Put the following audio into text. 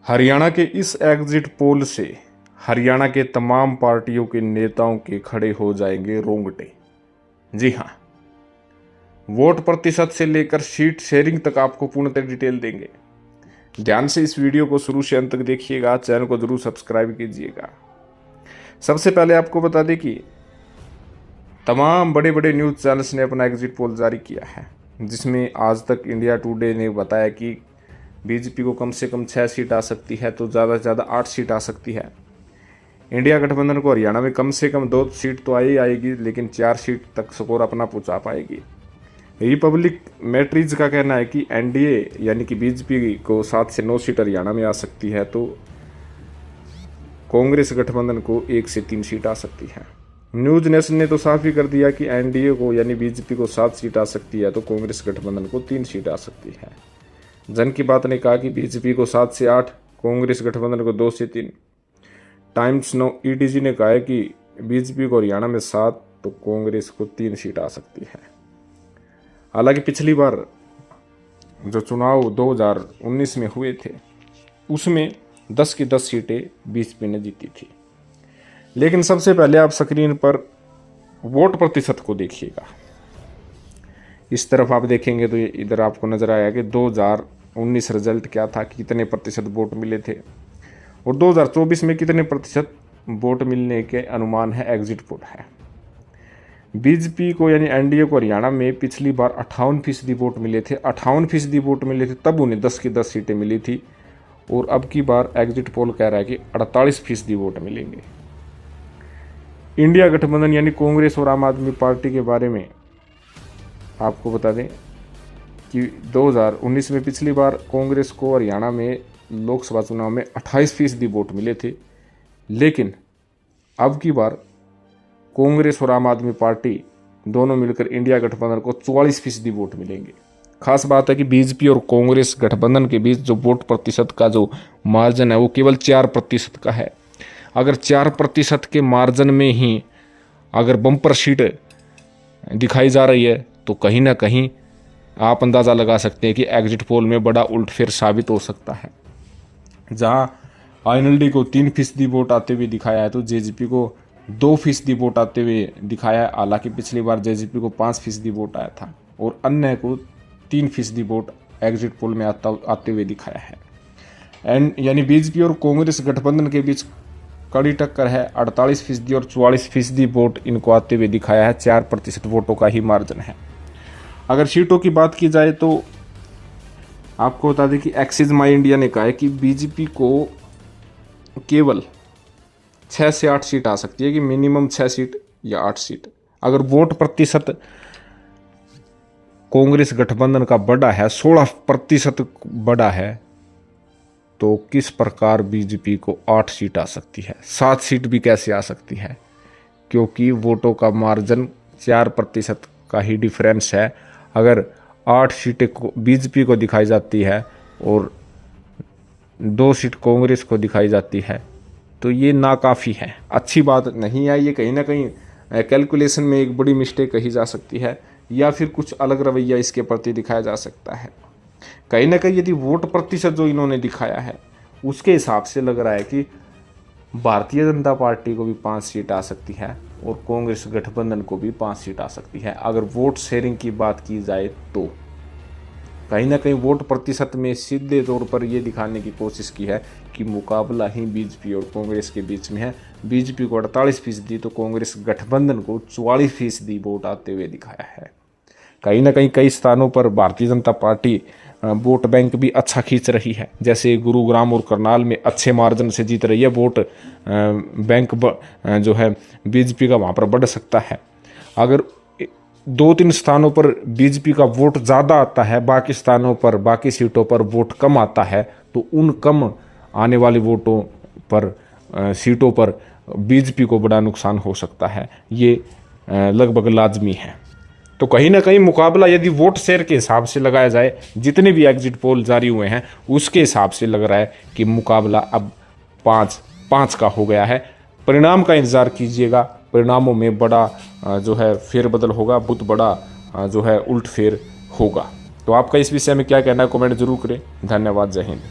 हरियाणा के इस exit poll से हरियाणा के तमाम पार्टियों के नेताओं के खड़े हो जाएंगे रोंगटे। जी हाँ, वोट प्रतिशत से लेकर सीट शेयरिंग तक आपको पूर्णतः डिटेल देंगे। ध्यान से इस वीडियो को शुरू से अंत तक देखिएगा, चैनल को जरूर सब्सक्राइब कीजिएगा। सबसे पहले आपको बता दें कि तमाम बड़े बड़े न्यूज़ चैनल्स ने अपना एग्जिट पोल जारी किया है, जिसमें आज तक इंडिया टुडे ने बताया कि बीजेपी को कम से कम 6 सीट आ सकती है, तो ज़्यादा से ज़्यादा 8 सीट आ सकती है। इंडिया गठबंधन को हरियाणा में कम से कम 2 सीट तो आई आएगी, लेकिन 4 सीट तक स्कोर अपना पहुंचा पाएगी। रिपब्लिक मैट्रिज का कहना है कि एनडीए यानी कि बीजेपी को 7 से 9 सीट हरियाणा में आ सकती है, तो कांग्रेस गठबंधन को 1 से 3 सीट आ सकती है। न्यूज नेशन ने तो साफ ही कर दिया कि एनडीए को यानी बीजेपी को 7 सीट आ सकती है, तो कांग्रेस गठबंधन को 3 सीट आ सकती है। जन की बात ने कहा कि बीजेपी को 7 से 8, कांग्रेस गठबंधन को 2 से 3। टाइम्स नो ईटीजी ने कहा है कि बीजेपी को हरियाणा में 7, तो कांग्रेस को 3 सीट आ सकती है। हालांकि पिछली बार जो चुनाव 2019 में हुए थे, उसमें 10 की 10 सीटें बीजेपी ने जीती थी। लेकिन सबसे पहले आप स्क्रीन पर वोट प्रतिशत को देखिएगा। इस तरफ आप देखेंगे तो इधर आपको नजर आएगा कि 2019 रिजल्ट क्या था, कितने प्रतिशत वोट मिले थे, और 2024 में कितने प्रतिशत वोट मिलने के अनुमान है, एग्जिट पोल है। बीजेपी को यानी एनडीए को हरियाणा में पिछली बार 58% वोट मिले थे, 58% वोट मिले थे, तब उन्हें 10 की 10 सीटें मिली थी। और अब की बार एग्जिट पोल कह रहा है कि 48% वोट मिलेंगे। इंडिया गठबंधन यानी कांग्रेस और आम आदमी पार्टी के बारे में आपको बता दें कि 2019 में पिछली बार कांग्रेस को हरियाणा में लोकसभा चुनाव में 28% वोट मिले थे, लेकिन अब की बार कांग्रेस और आम आदमी पार्टी दोनों मिलकर इंडिया गठबंधन को 44% वोट मिलेंगे। खास बात है कि बीजेपी और कांग्रेस गठबंधन के बीच जो वोट प्रतिशत का जो मार्जिन है वो केवल 4% का है। अगर 4% के मार्जिन में ही अगर बम्पर सीट दिखाई जा रही है, तो कहीं ना कहीं आप अंदाज़ा लगा सकते हैं कि एग्जिट पोल में बड़ा उलटफेर साबित हो सकता है। जहां आईएनएलडी को 3% वोट आते हुए दिखाया है, तो जेजेपी को 2% वोट आते हुए दिखाया है। हालांकि पिछली बार जेजेपी को 5% वोट आया था और अन्य को 3% वोट एग्जिट पोल में आते हुए दिखाया है। एंड यानी बीजेपी और कांग्रेस गठबंधन के बीच कड़ी टक्कर है। 48% और 44% वोट इनको आते हुए दिखाया है। 4% वोटों का ही मार्जिन है। अगर सीटों की बात की जाए तो आपको बता दें कि एक्सिस माई इंडिया ने कहा है कि बीजेपी को केवल 6 से 8 सीट आ सकती है, कि मिनिमम 6 सीट या 8 सीट। अगर वोट प्रतिशत कांग्रेस गठबंधन का बड़ा है, 16% बड़ा है, तो किस प्रकार बीजेपी को 8 सीट आ सकती है, 7 सीट भी कैसे आ सकती है? क्योंकि वोटों का मार्जिन 4% का ही डिफरेंस है। अगर 8 सीटें बीजेपी को दिखाई जाती है और 2 सीट कांग्रेस को दिखाई जाती है, तो ये नाकाफ़ी है, अच्छी बात नहीं है। ये कहीं ना कहीं कैलकुलेशन में एक बड़ी मिस्टेक कही जा सकती है, या फिर कुछ अलग रवैया इसके प्रति दिखाया जा सकता है। कहीं ना कहीं यदि वोट प्रतिशत जो इन्होंने दिखाया है, उसके हिसाब से लग रहा है कि भारतीय जनता पार्टी को भी 5 सीट आ सकती है और कांग्रेस गठबंधन को भी 5 सीट आ सकती है। अगर वोट शेयरिंग की बात की जाए तो कहीं ना कहीं वोट प्रतिशत में सीधे तौर पर यह दिखाने की कोशिश की है कि मुकाबला ही बीजेपी और कांग्रेस के बीच में है। बीजेपी को 48%, तो कांग्रेस गठबंधन को 44% वोट आते हुए दिखाया है। कहीं ना कहीं कई स्थानों पर Bharatiya Janata party vote bank भी अच्छा खींच रही है, जैसे गुरुग्राम और करनाल में अच्छे मार्जिन से जीत रही है। वोट बैंक जो है बीजेपी का वहाँ पर बढ़ सकता है। अगर 2-3 स्थानों पर बीजेपी का वोट ज़्यादा आता है, बाकी स्थानों पर, बाकी सीटों पर वोट कम आता है, तो उन कम आने वाले वोटों पर, सीटों पर बीजेपी को बड़ा नुकसान हो सकता है। ये लगभग लाजमी है। तो कहीं ना कहीं मुकाबला यदि वोट शेयर के हिसाब से लगाया जाए, जितने भी एग्जिट पोल जारी हुए हैं उसके हिसाब से लग रहा है कि मुकाबला अब 5-5 का हो गया है। परिणाम का इंतज़ार कीजिएगा। परिणामों में बड़ा जो है फेरबदल होगा, बहुत बड़ा जो है उल्ट फेर होगा। तो आपका इस विषय में क्या कहना है, कमेंट जरूर करें। धन्यवाद। जय हिंद।